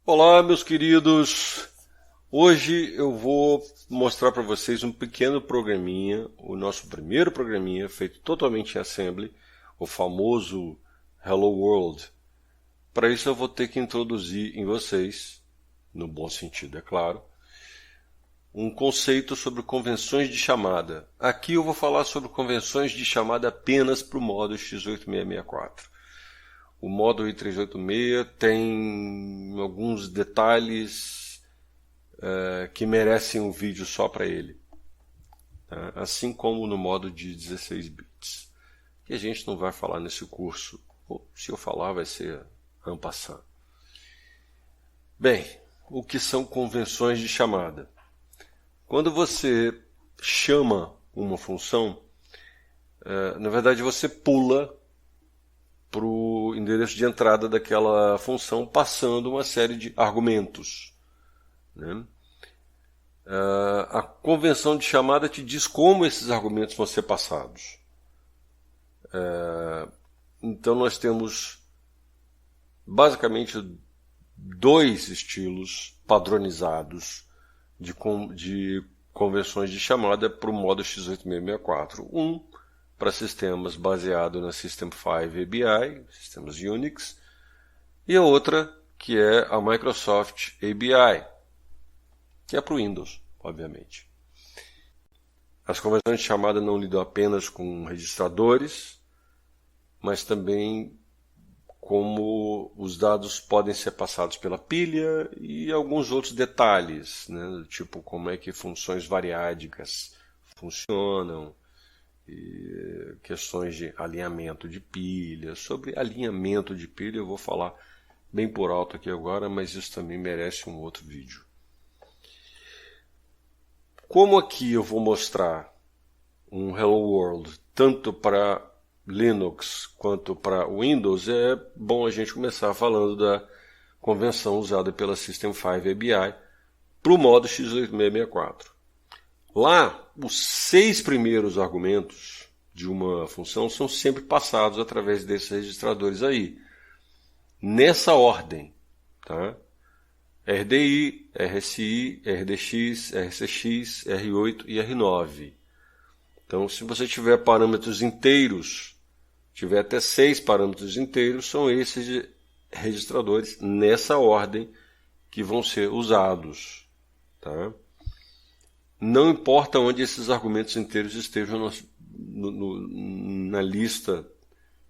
Olá, meus queridos! Hoje eu vou mostrar para vocês um pequeno programinha, o nosso primeiro programinha feito totalmente em Assembly, o famoso Hello World. Para isso eu vou ter que introduzir em vocês, no bom sentido, é claro, um conceito sobre convenções de chamada. Aqui eu vou falar sobre convenções de chamada apenas para o modo x8664. O modo i386 tem alguns detalhes que merecem um vídeo só para ele. Tá? Assim como no modo de 16 bits. Que a gente não vai falar nesse curso. Ou, se eu falar, vai ser en passant. Bem, o que são convenções de chamada? Quando você chama uma função, na verdade você pula para o endereço de entrada daquela função, passando uma série de argumentos. Né? A convenção de chamada te diz como esses argumentos vão ser passados. Então nós temos basicamente dois estilos padronizados de convenções de chamada para o modo x8664. Um para sistemas baseado na System 5 ABI, sistemas Unix, e a outra que é a Microsoft ABI, que é para o Windows, obviamente. As convenções de chamada não lidam apenas com registradores, mas também como os dados podem ser passados pela pilha e alguns outros detalhes, né? Tipo como é que funções variádicas funcionam, e questões de alinhamento de pilha. Sobre alinhamento de pilha eu vou falar bem por alto aqui agora, mas isso também merece um outro vídeo. Como aqui eu vou mostrar um Hello World tanto para Linux quanto para Windows, é bom a gente começar falando da convenção usada pela System 5 ABI para o modo x8664. Lá, os 6 primeiros argumentos de uma função são sempre passados através desses registradores aí. Nessa ordem. Tá? RDI, RSI, RDX, RCX, R8 e R9. Então, se você tiver parâmetros inteiros, tiver até 6 parâmetros inteiros, são esses registradores nessa ordem que vão ser usados. Tá? Não importa onde esses argumentos inteiros estejam na lista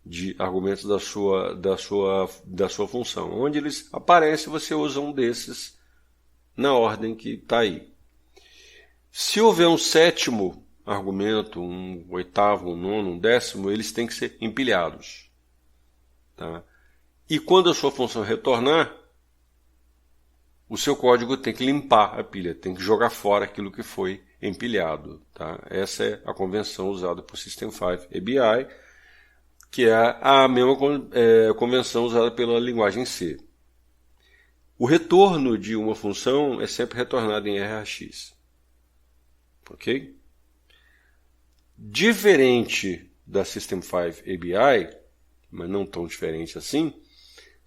de argumentos da sua função. Onde eles aparecem, você usa um desses na ordem que está aí. Se houver um sétimo argumento, um oitavo, um nono, um décimo, eles têm que ser empilhados. Tá? E quando a sua função retornar, o seu código tem que limpar a pilha, tem que jogar fora aquilo que foi empilhado. Tá? Essa é a convenção usada por System 5 ABI, que é a mesma convenção usada pela linguagem C. O retorno de uma função é sempre retornado em RAX. Ok? Diferente da System 5 ABI, mas não tão diferente assim,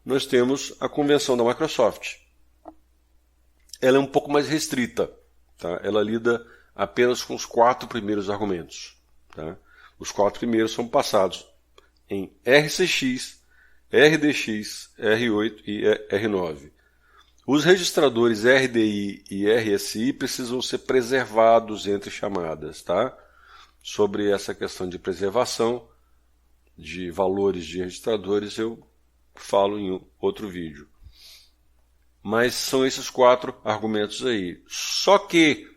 nós temos a convenção da Microsoft. Ela é um pouco mais restrita. Tá? Ela lida apenas com os 4 primeiros argumentos. Tá? Os 4 primeiros são passados em RCX, RDX, R8 e R9. Os registradores RDI e RSI precisam ser preservados entre chamadas. Tá? Sobre essa questão de preservação de valores de registradores eu falo em outro vídeo. Mas são esses 4 argumentos aí. Só que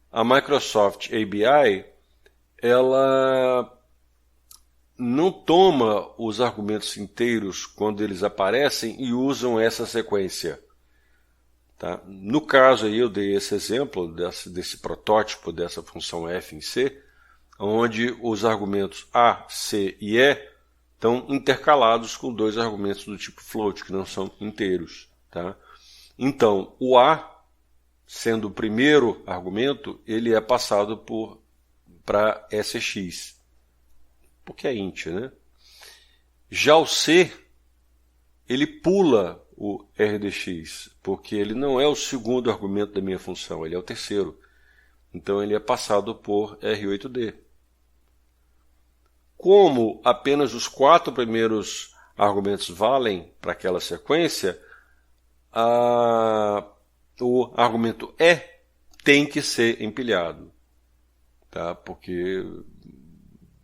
a Microsoft ABI, ela não toma os argumentos inteiros quando eles aparecem e usam essa sequência. Tá? No caso aí eu dei esse exemplo desse protótipo dessa função f em C, onde os argumentos A, C e E estão intercalados com 2 argumentos do tipo float, que não são inteiros. Tá? Então, o A, sendo o primeiro argumento, ele é passado para SX, porque é int, né? Já o C, ele pula o RDX, porque ele não é o segundo argumento da minha função, ele é o terceiro. Então ele é passado por R8D. Como apenas os 4 primeiros argumentos valem para aquela sequência, o argumento E tem que ser empilhado, tá? Porque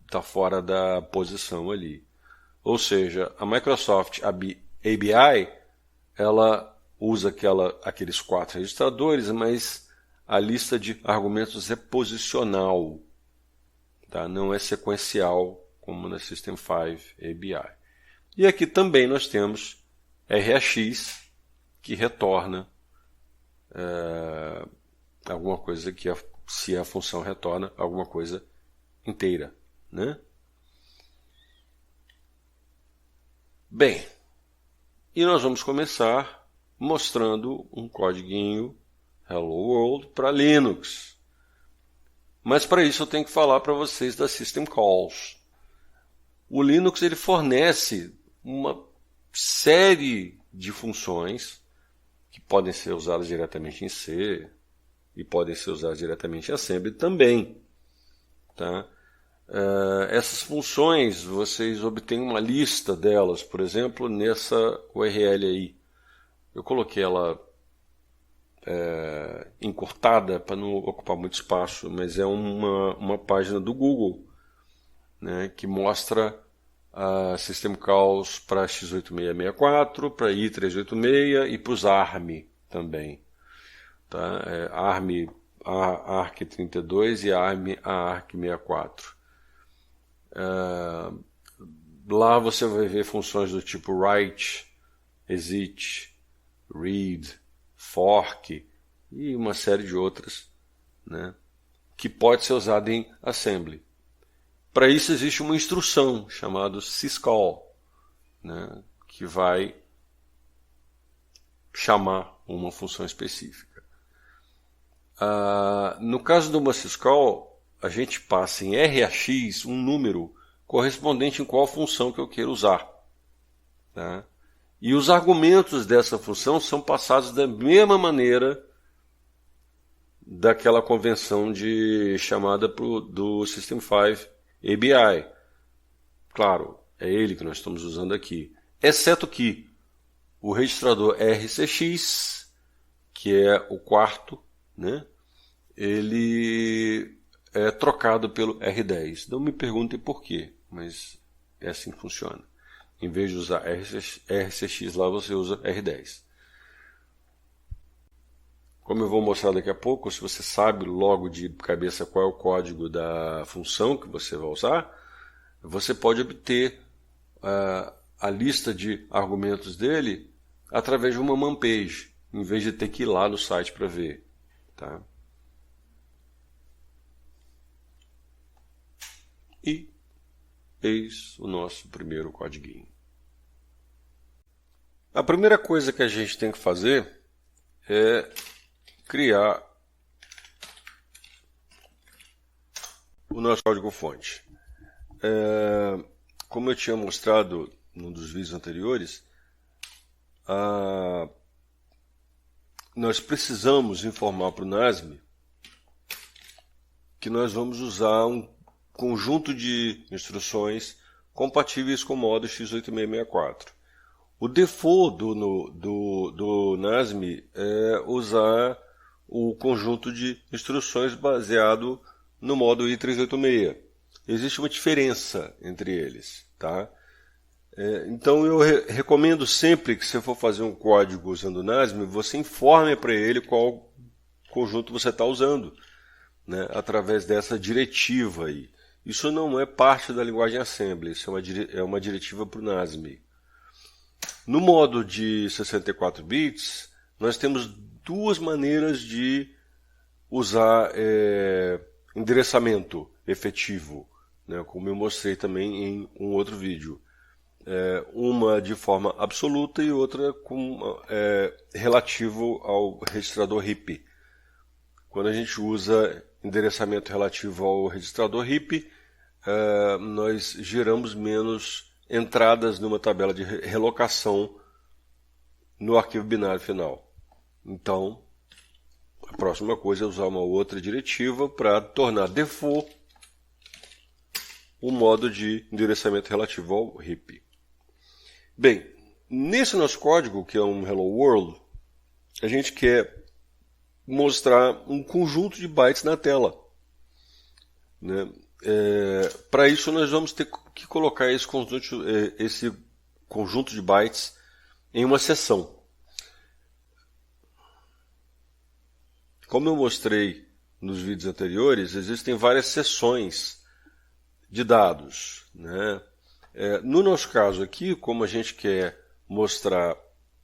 está fora da posição ali. Ou seja, a Microsoft ABI, ela usa aqueles 4 registradores, mas a lista de argumentos é posicional, tá? Não é sequencial, como na System 5 ABI. E aqui também nós temos RAX, que retorna alguma coisa que, se a função retorna alguma coisa inteira, né? Bem, e nós vamos começar mostrando um codiguinho Hello World para Linux. Mas para isso eu tenho que falar para vocês da System Calls. O Linux ele fornece uma série de funções que podem ser usadas diretamente em C e podem ser usadas diretamente em Assembly também, tá? Essas funções, vocês obtêm uma lista delas, por exemplo, nessa URL aí. Eu coloquei ela encurtada para não ocupar muito espaço, mas é uma página do Google, né, que mostra a System Calls para x86-64, para i386 e para os ARM também. Tá? ARM ARC32 e ARM ARC64. Lá você vai ver funções do tipo write, exit, read, fork e uma série de outras, né, que pode ser usada em assembly. Para isso existe uma instrução chamada syscall, né, que vai chamar uma função específica. No caso de uma syscall, a gente passa em RAX um número correspondente em qual função que eu quero usar, tá? E os argumentos dessa função são passados da mesma maneira daquela convenção de chamada do System 5 ABI. Claro, é ele que nós estamos usando aqui. Exceto que o registrador RCX, que é o quarto, né, ele é trocado pelo R10. Não me perguntem por quê, mas é assim que funciona. Em vez de usar RCX lá, você usa R10. Como eu vou mostrar daqui a pouco, se você sabe logo de cabeça qual é o código da função que você vai usar, você pode obter a lista de argumentos dele através de uma manpage, em vez de ter que ir lá no site para ver, tá? E eis o nosso primeiro codiguinho. A primeira coisa que a gente tem que fazer é criar o nosso código-fonte. Como eu tinha mostrado num dos vídeos anteriores, nós precisamos informar para o NASM que nós vamos usar um conjunto de instruções compatíveis com o modo x86-64. O default do NASM é usar o conjunto de instruções baseado no modo i386. Existe uma diferença entre eles, tá? Então eu recomendo sempre que você for fazer um código usando o NASM, você informe para ele qual conjunto você está usando, né, através dessa diretiva aí. Isso não é parte da linguagem Assembly, isso é uma diretiva para o NASM. No modo de 64 bits, nós temos duas maneiras de usar endereçamento efetivo, né, como eu mostrei também em um outro vídeo. Uma de forma absoluta e outra relativo ao registrador HIP. Quando a gente usa endereçamento relativo ao registrador HIP, nós geramos menos entradas numa tabela de relocação no arquivo binário final. Então, a próxima coisa é usar uma outra diretiva para tornar default o modo de endereçamento relativo ao heap. Bem, nesse nosso código, que é um Hello World, a gente quer mostrar um conjunto de bytes na tela, né? Para isso, nós vamos ter que colocar esse conjunto de bytes em uma seção. Como eu mostrei nos vídeos anteriores, existem várias seções de dados, né? No nosso caso aqui, como a gente quer mostrar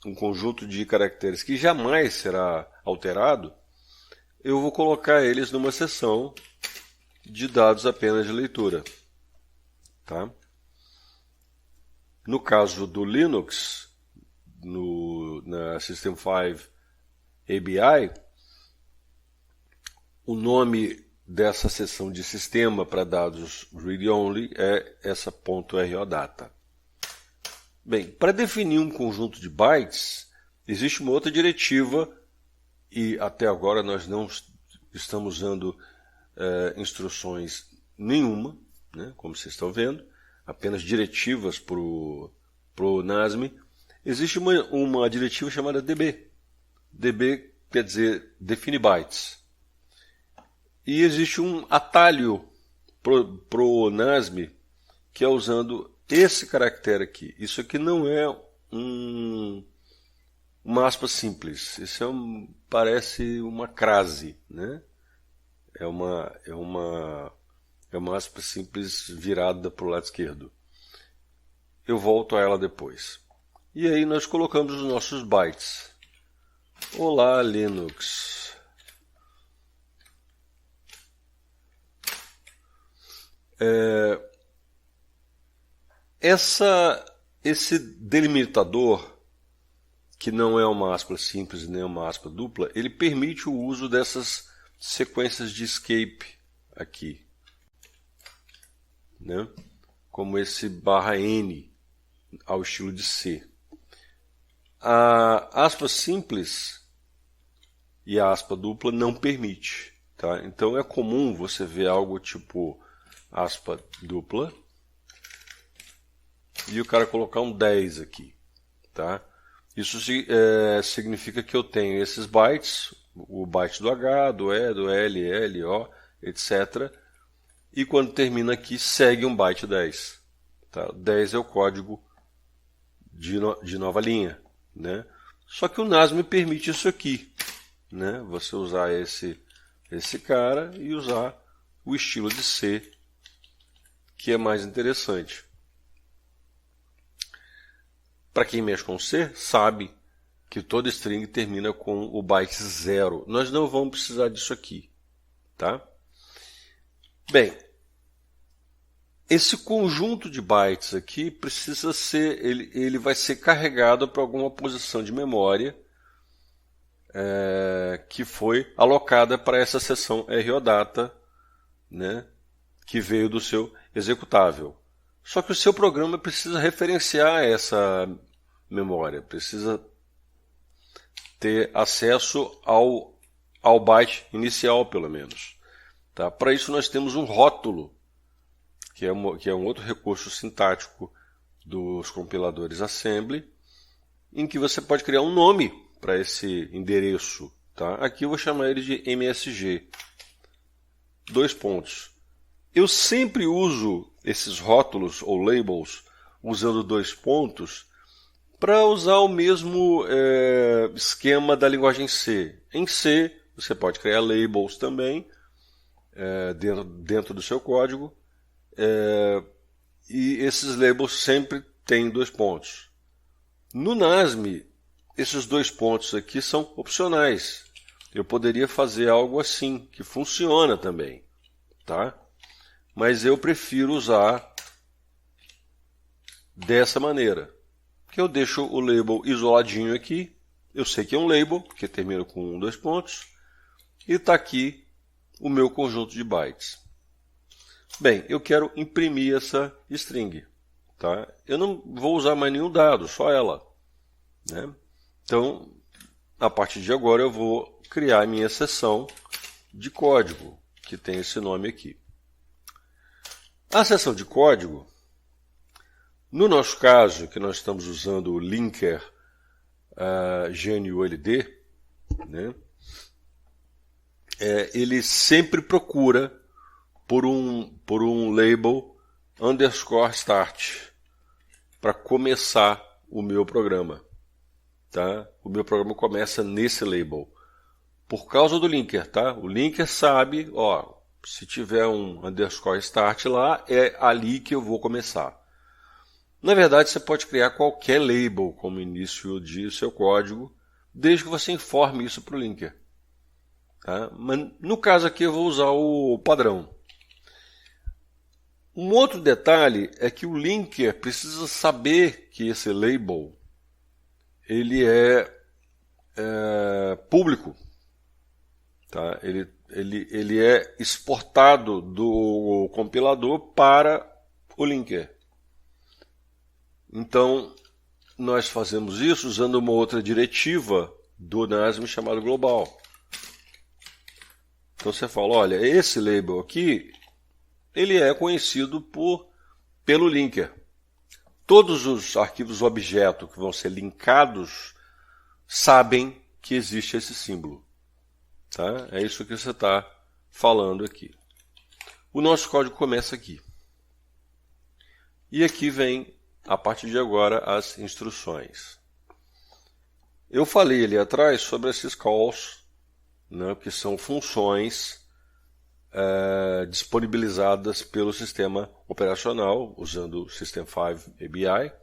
um conjunto de caracteres que jamais será alterado, eu vou colocar eles numa seção de dados apenas de leitura. Tá? No caso do Linux, na System 5 ABI, o nome dessa seção de sistema para dados read-only é essa .rodata. Bem, para definir um conjunto de bytes, existe uma outra diretiva, e até agora nós não estamos usando instruções nenhuma, né, como vocês estão vendo, apenas diretivas para o NASM. Existe uma diretiva chamada DB. DB quer dizer define bytes. E existe um atalho para o NASM, que é usando esse caractere aqui. Isso aqui não é uma aspa simples. Isso parece uma crase, né? É uma aspa simples virada para o lado esquerdo. Eu volto a ela depois. E aí nós colocamos os nossos bytes. Olá, Linux. Esse delimitador, que não é uma aspa simples nem uma aspa dupla, ele permite o uso dessas sequências de escape aqui, né? Como esse /n ao estilo de C. A aspa simples e a aspa dupla não permite, tá? Então é comum você ver algo tipo aspa dupla e o cara colocar um 10 aqui, tá? Isso significa que eu tenho esses bytes, o byte do H, do E, do L, L, O, etc. E quando termina aqui, segue um byte 10. Tá? 10 é o código de nova linha, né? Só que o NASM permite isso aqui, né? Você usar esse cara e usar o estilo de C, que é mais interessante. Para quem mexe com C, sabe que toda string termina com o byte 0. Nós não vamos precisar disso aqui, tá? Bem, esse conjunto de bytes aqui precisa ser, ele vai ser carregado para alguma posição de memória que foi alocada para essa seção ROData, né, que veio do seu executável. Só que o seu programa precisa referenciar essa memória, precisa ter acesso ao byte inicial, pelo menos. Tá? Para isso nós temos um rótulo, que é um outro recurso sintático dos compiladores Assembly, em que você pode criar um nome para esse endereço. Tá? Aqui eu vou chamar ele de MSG. 2 pontos. Eu sempre uso esses rótulos ou labels usando 2 pontos para usar o mesmo esquema da linguagem C. Em C, você pode criar labels também dentro do seu código. E esses labels sempre têm 2 pontos. No NASM, esses 2 pontos aqui são opcionais. Eu poderia fazer algo assim, que funciona também. Tá? Mas eu prefiro usar dessa maneira. Que eu deixo o label isoladinho aqui. Eu sei que é um label, porque termina com 2 pontos. E está aqui o meu conjunto de bytes. Bem, eu quero imprimir essa string. Tá? Eu não vou usar mais nenhum dado, só ela. Né? Então, a partir de agora eu vou criar a minha seção de código, que tem esse nome aqui. A seção de código, no nosso caso, que nós estamos usando o linker GNU-LD, né, ele sempre procura por um label _start para começar o meu programa. Tá? O meu programa começa nesse label. Por causa do linker, tá? O linker sabe, ó, se tiver um _start lá, é ali que eu vou começar. Na verdade, você pode criar qualquer label como início de seu código, desde que você informe isso para o linker. Tá? Mas no caso aqui eu vou usar o padrão. Um outro detalhe é que o linker precisa saber que esse label ele é público. Tá? Ele é exportado do compilador para o linker. Então, nós fazemos isso usando uma outra diretiva do NASM chamada global. Então você fala, olha, esse label aqui, ele é conhecido pelo linker. Todos os arquivos objeto que vão ser linkados sabem que existe esse símbolo. Tá? É isso que você está falando aqui. O nosso código começa aqui. E aqui vem, a partir de agora, as instruções. Eu falei ali atrás sobre esses calls, né, que são funções disponibilizadas pelo sistema operacional, usando o System5 ABI,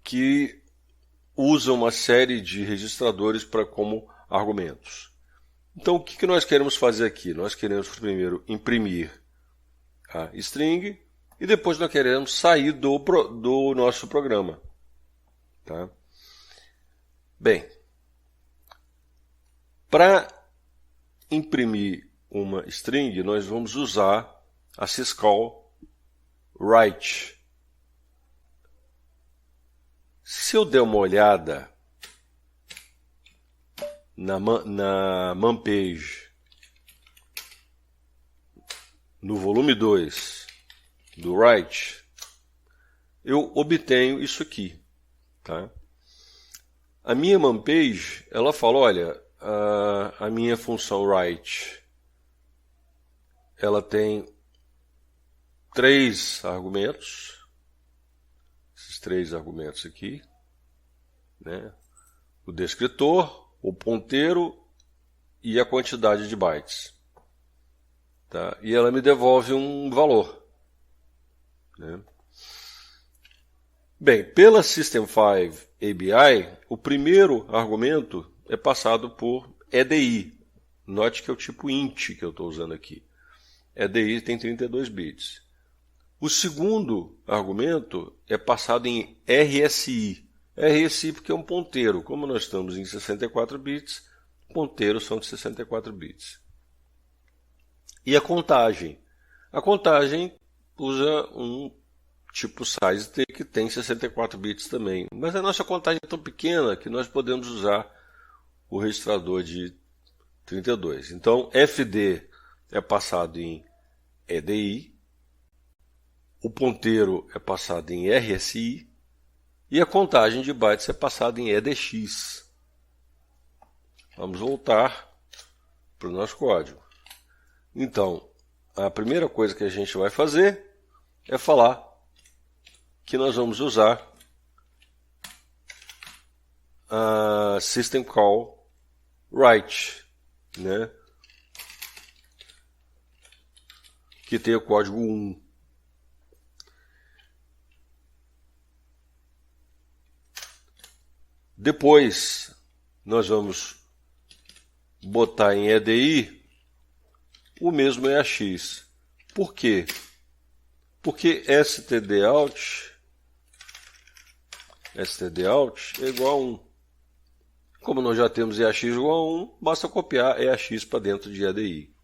que usam uma série de registradores como argumentos. Então, o que nós queremos fazer aqui? Nós queremos primeiro imprimir a string e depois nós queremos sair do nosso programa. Tá? Bem, para imprimir uma string, nós vamos usar a syscall write. Se eu der uma olhada na manpage, no volume 2 do write, eu obtenho isso aqui. Tá? A minha manpage, ela fala, olha, a minha função write, ela tem 3 argumentos, esses 3 argumentos aqui, né? O descritor, o ponteiro e a quantidade de bytes. Tá? E ela me devolve um valor. Né? Bem, pela System5 ABI, o primeiro argumento é passado por EDI. Note que é o tipo int que eu estou usando aqui. EDI tem 32 bits. O segundo argumento é passado em RSI. RSI porque é um ponteiro. Como nós estamos em 64 bits, ponteiros são de 64 bits. E a contagem. A contagem usa um tipo size que tem 64 bits também. Mas a nossa contagem é tão pequena que nós podemos usar o registrador de 32. Então, FD é passado em EDI, o ponteiro é passado em RSI e a contagem de bytes é passada em EDX. Vamos voltar para o nosso código. Então, a primeira coisa que a gente vai fazer é falar que nós vamos usar a System Call Write, né? Que tem o código 1. Depois, nós vamos botar em EDI o mesmo EAX. Por quê? Porque stdout é igual a 1. Como nós já temos EAX igual a 1, basta copiar EAX para dentro de EDI.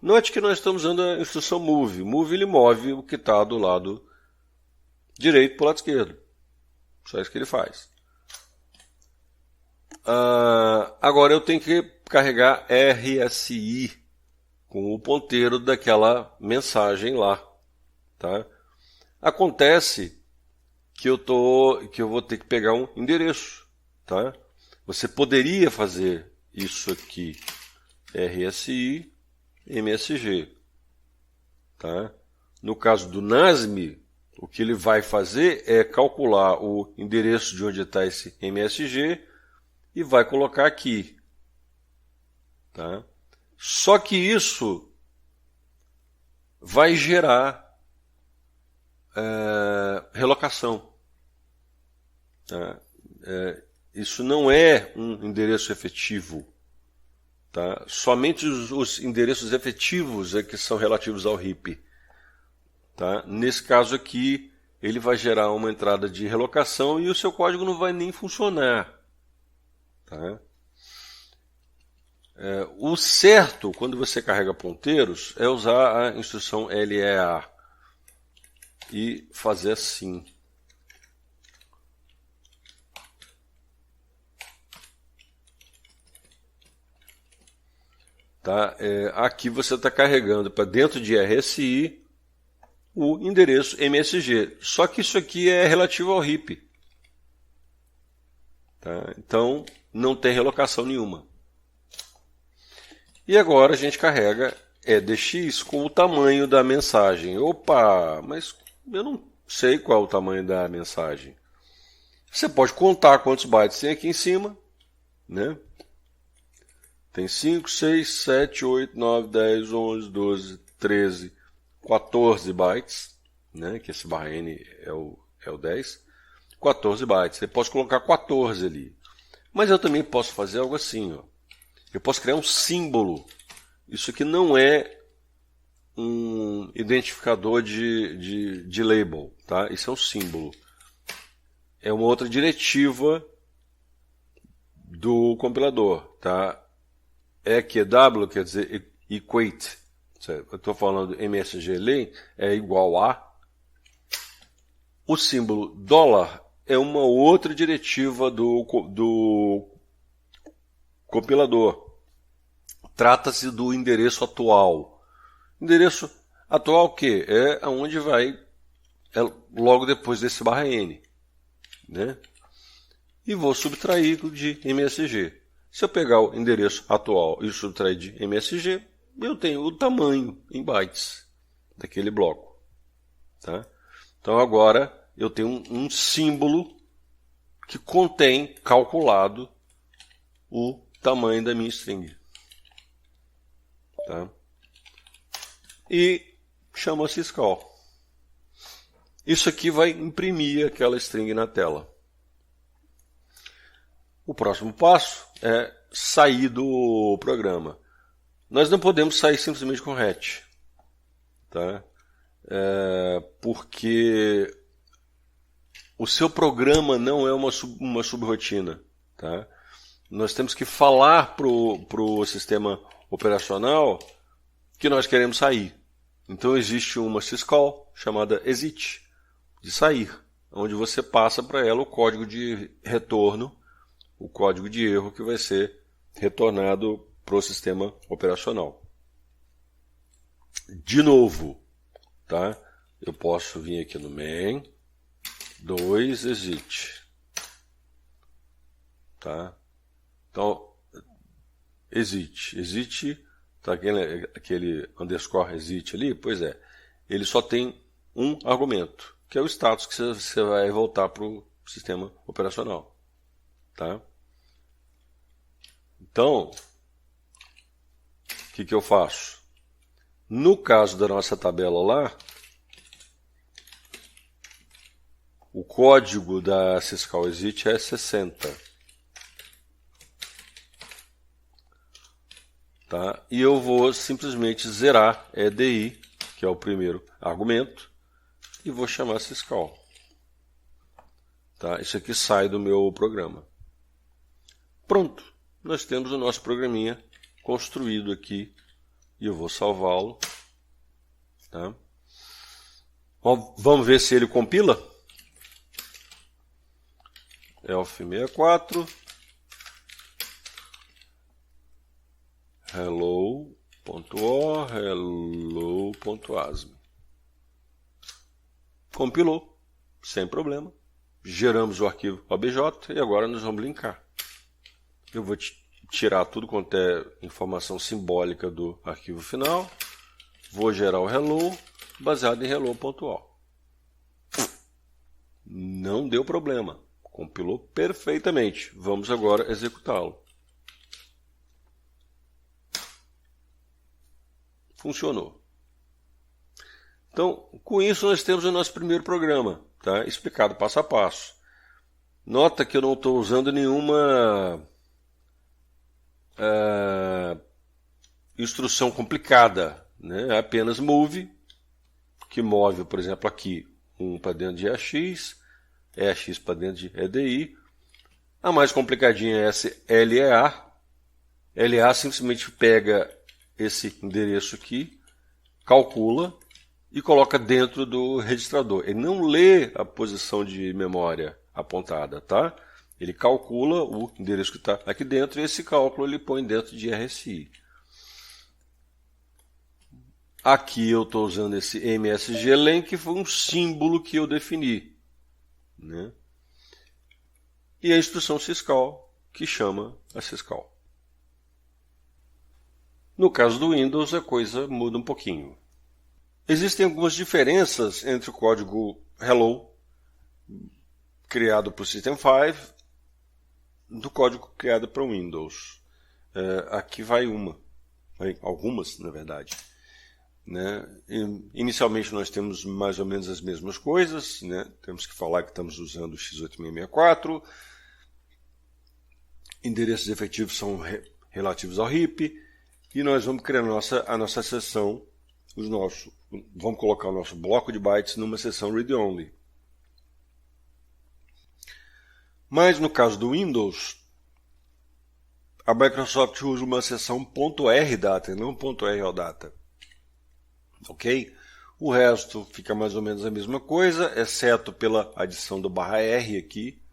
Note que nós estamos usando a instrução move. Move ele move o que está do lado direito para o lado esquerdo. Só isso que ele faz. Agora eu tenho que carregar RSI com o ponteiro daquela mensagem lá. Tá? Acontece que eu vou ter que pegar um endereço. Tá? Você poderia fazer isso aqui, RSI, MSG. Tá? No caso do NASM, o que ele vai fazer é calcular o endereço de onde está esse MSG e vai colocar aqui. Tá? Só que isso vai gerar relocação. Tá? Isso não é um endereço efetivo. Tá? Somente os endereços efetivos é que são relativos ao heap. Tá? Nesse caso aqui, ele vai gerar uma entrada de relocação e o seu código não vai nem funcionar. Tá? O certo, quando você carrega ponteiros, é usar a instrução LEA e fazer assim. Tá? Aqui você está carregando para dentro de RSI o endereço MSG. Só que isso aqui é relativo ao heap. Tá? Então, não tem relocação nenhuma. E agora a gente carrega EDX com o tamanho da mensagem. Opa, mas eu não sei qual é o tamanho da mensagem. Você pode contar quantos bytes tem aqui em cima, né? Tem 5, 6, 7, 8, 9, 10, 11, 12, 13, 14 bytes, né? Que esse barra N é o 10. 14 bytes. Eu posso colocar 14 ali. Mas eu também posso fazer algo assim, ó. Eu posso criar um símbolo. Isso aqui não é um identificador de label, tá? Isso é um símbolo. É uma outra diretiva do compilador, tá? EQW quer dizer equate. Eu estou falando MSGLane é igual a. O símbolo dólar é uma outra diretiva do compilador. Trata-se do endereço atual. Endereço atual o quê? É aonde vai logo depois desse barra N. Né? E vou subtrair de MSG. Se eu pegar o endereço atual e subtrair de MSG, eu tenho o tamanho em bytes daquele bloco. Tá? Então agora eu tenho um símbolo que contém calculado o tamanho da minha string. Tá? E chama syscall. Isso aqui vai imprimir aquela string na tela. O próximo passo é sair do programa. Nós não podemos sair simplesmente com hatch. Tá? Porque o seu programa não é uma subrotina. Tá? Nós temos que falar para o sistema operacional que nós queremos sair. Então existe uma syscall chamada exit, de sair, onde você passa para ela o código de retorno, o código de erro que vai ser retornado para o sistema operacional. De novo, tá? Eu posso vir aqui no main, 2 exit. Tá? Então, exit, tá aquele underscore exit ali? Pois é, ele só tem um argumento, que é o status que você vai voltar para o sistema operacional. Tá? Então, o que eu faço? No caso da nossa tabela lá, o código da syscall exit é 60. Tá? E eu vou simplesmente zerar EDI, que é o primeiro argumento, e vou chamar syscall. Tá? Isso aqui sai do meu programa. Pronto, nós temos o nosso programinha construído aqui e eu vou salvá-lo. Tá? Vamos ver se ele compila? elf64 hello.o hello.asm. Compilou, sem problema. Geramos o arquivo obj e agora nós vamos linkar. Eu vou tirar tudo quanto é informação simbólica do arquivo final. Vou gerar o hello baseado em hello.o. Não deu problema. Compilou perfeitamente. Vamos agora executá-lo. Funcionou. Então, com isso nós temos o nosso primeiro programa, tá? Explicado passo a passo. Nota que eu não estou usando nenhuma instrução complicada, né? É apenas move, que move, por exemplo, aqui um para dentro de EAX, EAX para dentro de EDI. A mais complicadinha é essa LEA. LEA simplesmente pega esse endereço aqui, calcula e coloca dentro do registrador. Ele não lê a posição de memória apontada, tá? Ele calcula o endereço que está aqui dentro e esse cálculo ele põe dentro de RSI. Aqui eu estou usando esse msglen, que foi um símbolo que eu defini, né? E a instrução syscall, que chama a syscall. No caso do Windows, a coisa muda um pouquinho. Existem algumas diferenças entre o código Hello, criado para o System 5, do código criado para o Windows. Aqui vai algumas, na verdade. Né? Inicialmente nós temos mais ou menos as mesmas coisas, né? Temos que falar que estamos usando o x8664, endereços efetivos são relativos ao RIP, e nós vamos criar a nossa seção, vamos colocar o nosso bloco de bytes numa seção read-only. Mas no caso do Windows, a Microsoft usa uma seção .rdata, não .rldata. Ok? O resto fica mais ou menos a mesma coisa, exceto pela adição do /R aqui,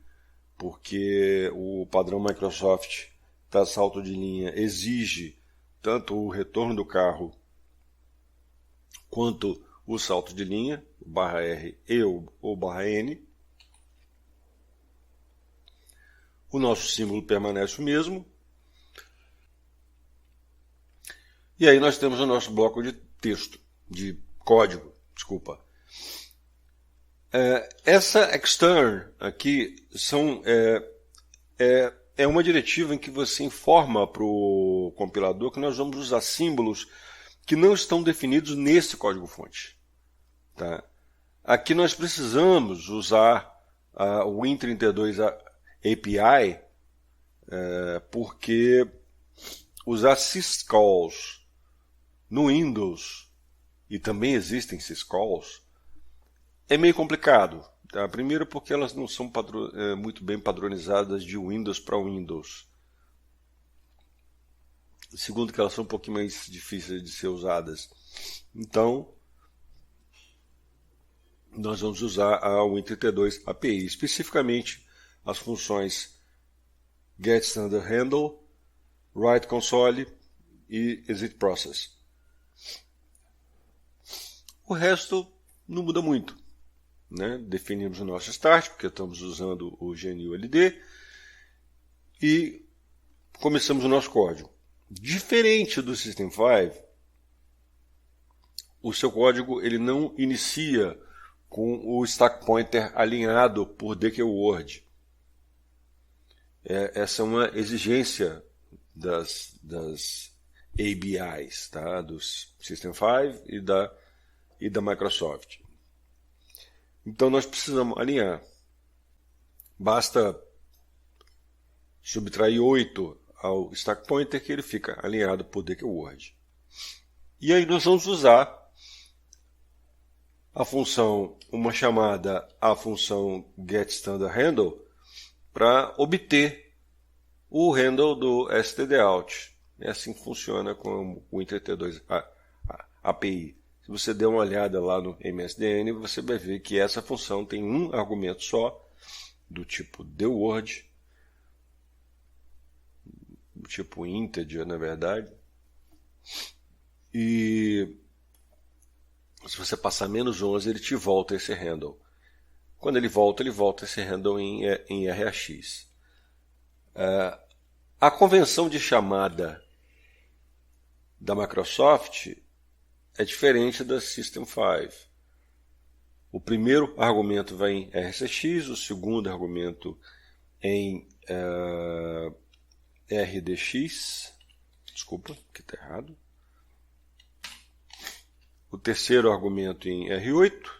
porque o padrão Microsoft da salto de linha exige tanto o retorno do carro quanto o salto de linha, o /R e o /N. O nosso símbolo permanece o mesmo. E aí nós temos o nosso bloco de texto, de código, desculpa. Essa extern aqui é uma diretiva em que você informa para o compilador que nós vamos usar símbolos que não estão definidos nesse código-fonte. Tá? Aqui nós precisamos usar o Win32 API, porque usar syscalls no Windows, e também existem syscalls, é meio complicado. Tá? Primeiro porque elas não são muito bem padronizadas de Windows para Windows. Segundo que elas são um pouquinho mais difíceis de ser usadas. Então, nós vamos usar a Win32 API, especificamente as funções getStandardHandle, writeConsole e exitProcess. O resto não muda muito. Né? Definimos o nosso start, porque estamos usando o GNU-LD, e começamos o nosso código. Diferente do System 5, o seu código ele não inicia com o stack pointer alinhado por dqword. Essa é uma exigência das ABIs, tá? Dos System 5 e da Microsoft. Então nós precisamos alinhar. Basta subtrair 8 ao stack pointer que ele fica alinhado por dqword. E aí nós vamos usar uma chamada à função getStandardHandle para obter o handle do stdout. É assim que funciona com o Win32 API. Se você der uma olhada lá no MSDN, você vai ver que essa função tem um argumento só do tipo The Word, do tipo integer, na verdade. E se você passar -11, ele te volta esse handle. Quando ele volta esse handle em RAX. A convenção de chamada da Microsoft é diferente da System 5. O primeiro argumento vai em RCX, o segundo argumento em RDX. Desculpa, que está errado. O terceiro argumento em R8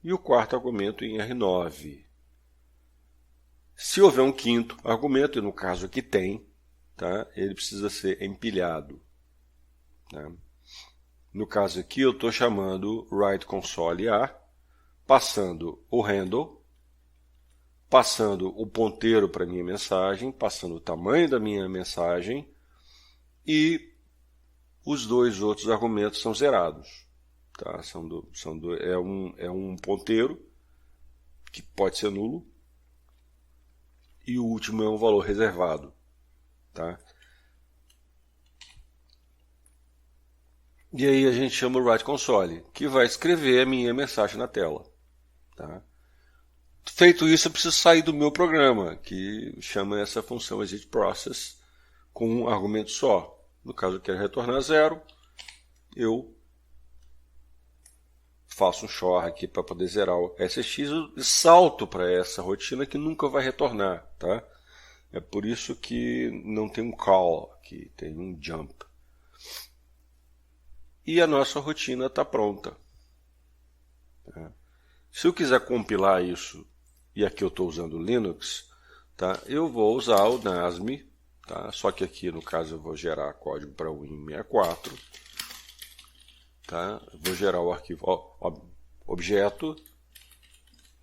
e o quarto argumento em R9. Se houver um quinto argumento, e no caso aqui tem, tá? Ele precisa ser empilhado. Tá? No caso aqui eu estou chamando write console A, passando o handle, passando o ponteiro para a minha mensagem, passando o tamanho da minha mensagem, e os dois outros argumentos são zerados. Tá? É um ponteiro, que pode ser nulo, e o último é um valor reservado. Tá? E aí a gente chama o write console, que vai escrever a minha mensagem na tela. Tá? Feito isso, eu preciso sair do meu programa, que chama essa função exitProcess com um argumento só. No caso, eu quero retornar 0, eu faço um chore aqui para poder zerar o SX e salto para essa rotina que nunca vai retornar. Tá? É por isso que não tem um call aqui, tem um jump. E a nossa rotina está pronta. Tá? Se eu quiser compilar isso, e aqui eu estou usando o Linux, tá? Eu vou usar o NASM, tá? Só que aqui no caso eu vou gerar código para o Win64. Tá? Eu vou gerar o arquivo objeto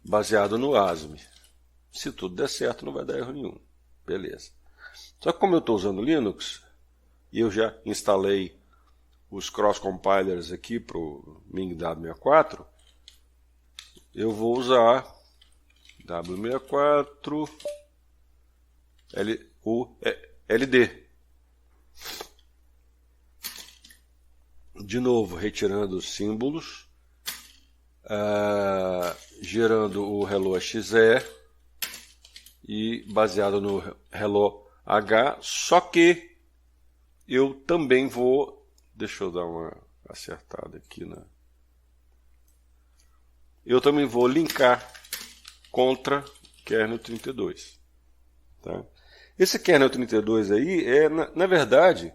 baseado no ASM. Se tudo der certo, não vai dar erro nenhum. Beleza. Só que como eu estou usando Linux, e eu já instalei os cross-compilers aqui para o MinW64, eu vou usar W64 LD. De novo, retirando os símbolos, gerando o hello XE e baseado no hello H, só que eu também vou, deixa eu dar uma acertada aqui, né? Eu também vou linkar contra kernel 32. Tá? Esse kernel 32 aí é, na verdade,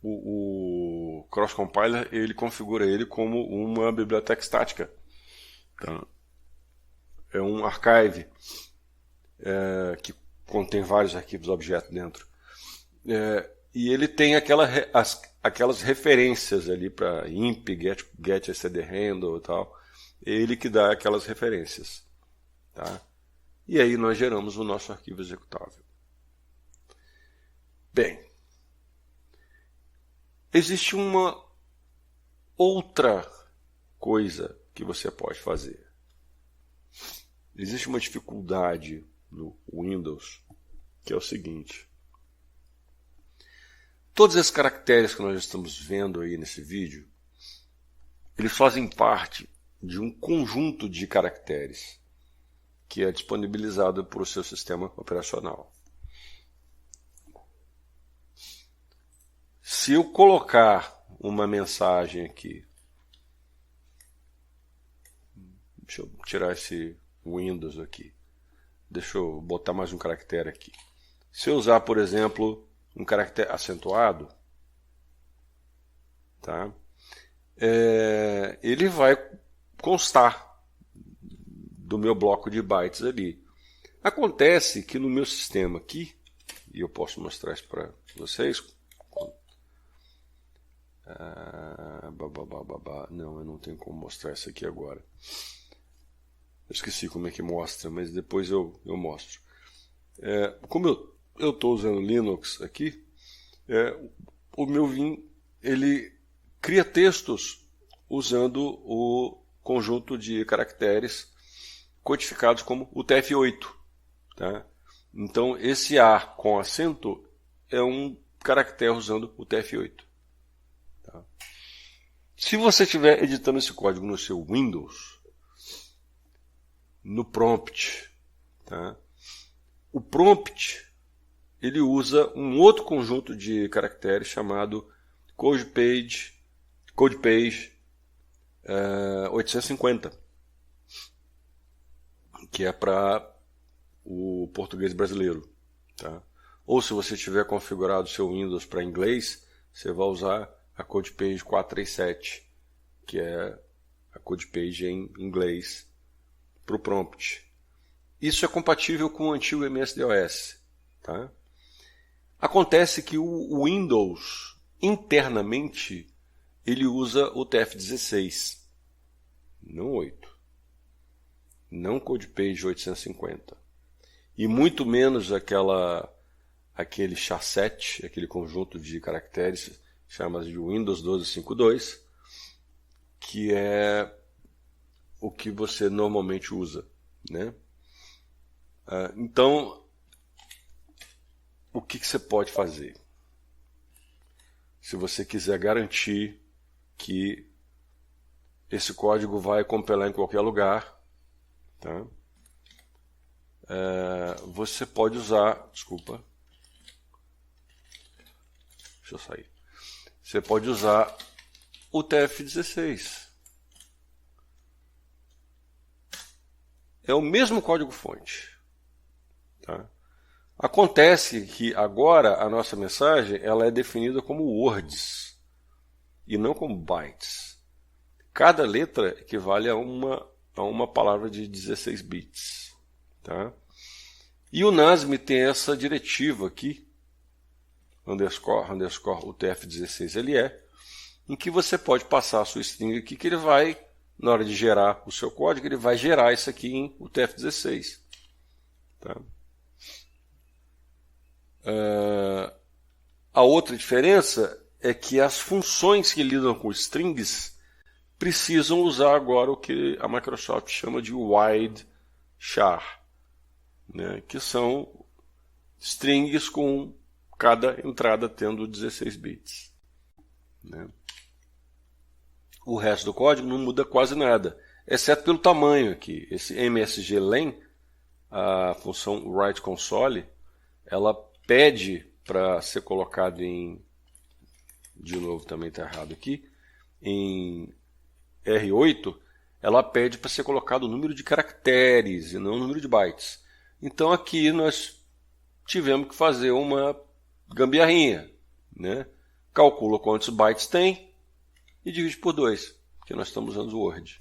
o Cross Compiler ele configura ele como uma biblioteca estática. Tá? É um archive que contém vários arquivos objeto dentro. E ele tem aquelas referências ali para imp, get std handle e tal. Ele que dá aquelas referências. Tá? E aí nós geramos o nosso arquivo executável. Bem, existe uma outra coisa que você pode fazer. Existe uma dificuldade no Windows, que é o seguinte. Todos esses caracteres que nós estamos vendo aí nesse vídeo, eles fazem parte de um conjunto de caracteres que é disponibilizado para o seu sistema operacional. Se eu colocar uma mensagem aqui, deixa eu tirar esse Windows aqui, deixa eu botar mais um caractere aqui. Se eu usar, por exemplo, um caractere acentuado, tá? Ele vai constar do meu bloco de bytes ali. Acontece que no meu sistema aqui, e eu posso mostrar isso para vocês. Não, eu não tenho como mostrar isso aqui agora. Eu esqueci como é que mostra, mas depois eu mostro. Como eu estou usando Linux aqui, o meu Vim ele cria textos usando o conjunto de caracteres codificados como UTF-8. Tá? Então, esse A com acento é um caractere usando UTF-8. Tá? Se você estiver editando esse código no seu Windows, no prompt, tá? O prompt ele usa um outro conjunto de caracteres chamado CodePage 850, que é para o português brasileiro. Tá? Ou se você tiver configurado o seu Windows para inglês, você vai usar a CodePage 437, que é a CodePage em inglês para o prompt. Isso é compatível com o antigo MS-DOS. Tá? Acontece que o Windows, internamente, ele usa o TF-16, não 8. Não CodePage 850. E muito menos aquele char7, aquele conjunto de caracteres chamados de Windows 12.5.2, que é o que você normalmente usa. Né? Então, o que você pode fazer? Se você quiser garantir que esse código vai compilar em qualquer lugar, tá? Você pode usar... Desculpa. Deixa eu sair. Você pode usar o TF-16. É o mesmo código-fonte. Tá? Acontece que agora a nossa mensagem ela é definida como words e não como bytes. Cada letra equivale a uma palavra de 16 bits. Tá? E o NASM tem essa diretiva aqui, underscore UTF-16LE, em que você pode passar a sua string aqui, que ele vai, na hora de gerar o seu código, ele vai gerar isso aqui em UTF-16. Tá? A outra diferença é que as funções que lidam com strings precisam usar agora o que a Microsoft chama de wide char, né? Que são strings com cada entrada tendo 16 bits. Né? O resto do código não muda quase nada, exceto pelo tamanho aqui. Esse msglen, a função writeConsole, ela pede para ser colocado em, de novo também está errado aqui, em R8, ela pede para ser colocado o número de caracteres e não o número de bytes. Então aqui nós tivemos que fazer uma gambiarrinha, né? Calcula quantos bytes tem e divide por 2, porque nós estamos usando o Word.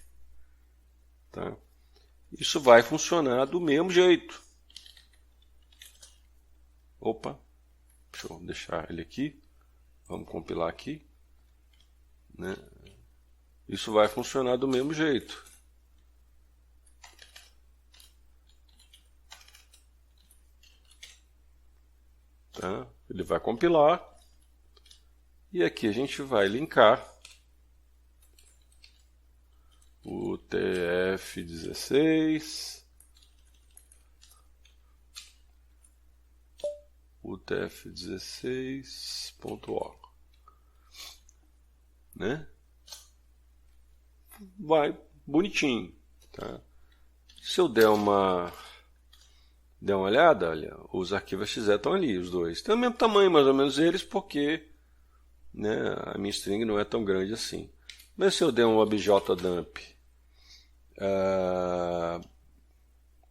Tá? Isso vai funcionar do mesmo jeito. Opa, deixa eu deixar ele aqui. Vamos compilar aqui. Né? Isso vai funcionar do mesmo jeito. Tá? Ele vai compilar. E aqui a gente vai linkar o TF-16, o TF-16.org, né? Vai bonitinho, tá? Se eu der uma olhada, olha, os arquivos XE estão ali, os dois. Tem o mesmo tamanho, mais ou menos, eles, porque né, a minha string não é tão grande assim. Mas se eu der um objdump,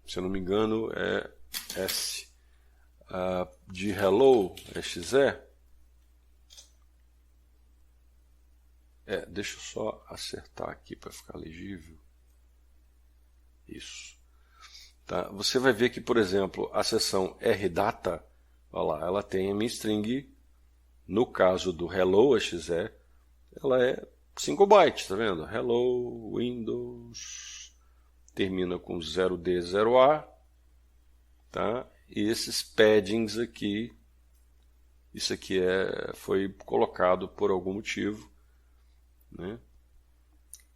se eu não me engano, é S, de hello, é XE. Deixa eu só acertar aqui para ficar legível. Isso. Tá? Você vai ver que, por exemplo, a seção rdata, olha lá, ela tem a minha string, no caso do hello exe, ela é 5 bytes, tá vendo? Hello, Windows, termina com 0D, 0A, tá? E esses paddings aqui, isso aqui foi colocado por algum motivo, né?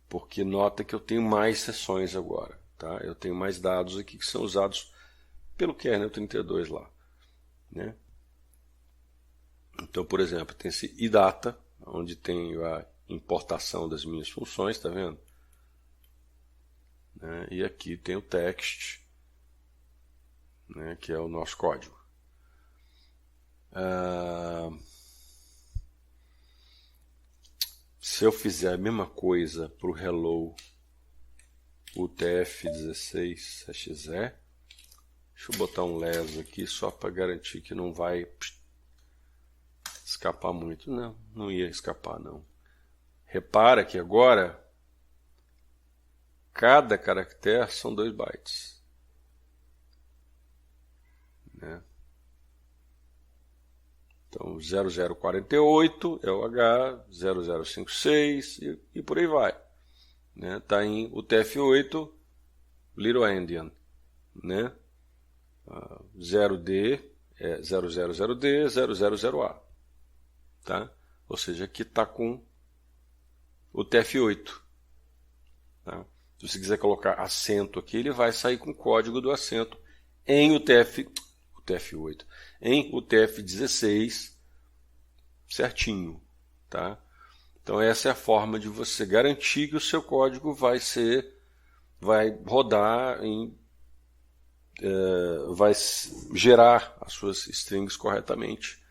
Porque nota que eu tenho mais seções agora. tá? Eu tenho mais dados aqui que são usados pelo kernel 32 lá, né? Então, por exemplo, tem esse idata, onde tem a importação das minhas funções, tá vendo? Né? E aqui tem o text, né, que é o nosso código. Se eu fizer a mesma coisa para o hello UTF-16 exe, deixa eu botar um less aqui só para garantir que não vai escapar muito. Não, não ia escapar não. Repara que agora cada caractere são 2 bytes. Né? Então 0048 é o H, 0056 e por aí vai. Né? Tá em UTF-8 Little Endian, né? 0D é 000D, 000A, tá? Ou seja, aqui está com o TF8. Tá? Se você quiser colocar acento aqui, ele vai sair com o código do acento em UTF-8, em UTF-16 certinho, tá? Então essa é a forma de você garantir que o seu código vai rodar vai gerar as suas strings corretamente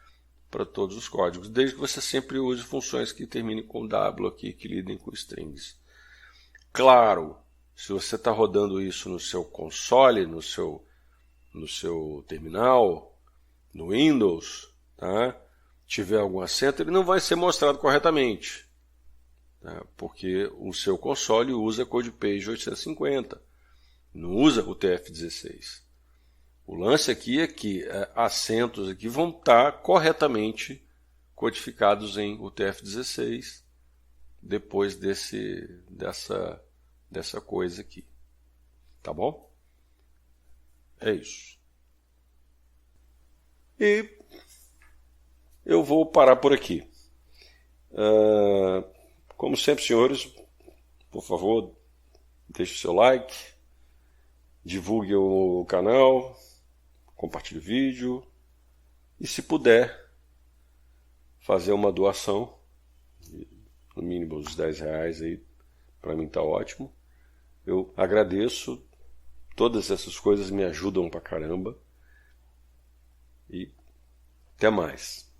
para todos os códigos, desde que você sempre use funções que terminem com W aqui, que lidem com strings. Claro, se você está rodando isso no seu console, no seu terminal, no Windows, tá? Tiver algum acento, ele não vai ser mostrado corretamente, tá? Porque o seu console usa CodePage 850, não usa o TF-16. O lance aqui é que acentos aqui vão estar corretamente codificados em UTF-16 depois dessa coisa aqui. Tá bom? É isso. E eu vou parar por aqui. Como sempre, senhores, por favor, deixe o seu like, divulgue o canal, compartilhe o vídeo e, se puder, fazer uma doação, no mínimo uns R$10 aí, para mim tá ótimo. Eu agradeço, todas essas coisas me ajudam pra caramba e até mais.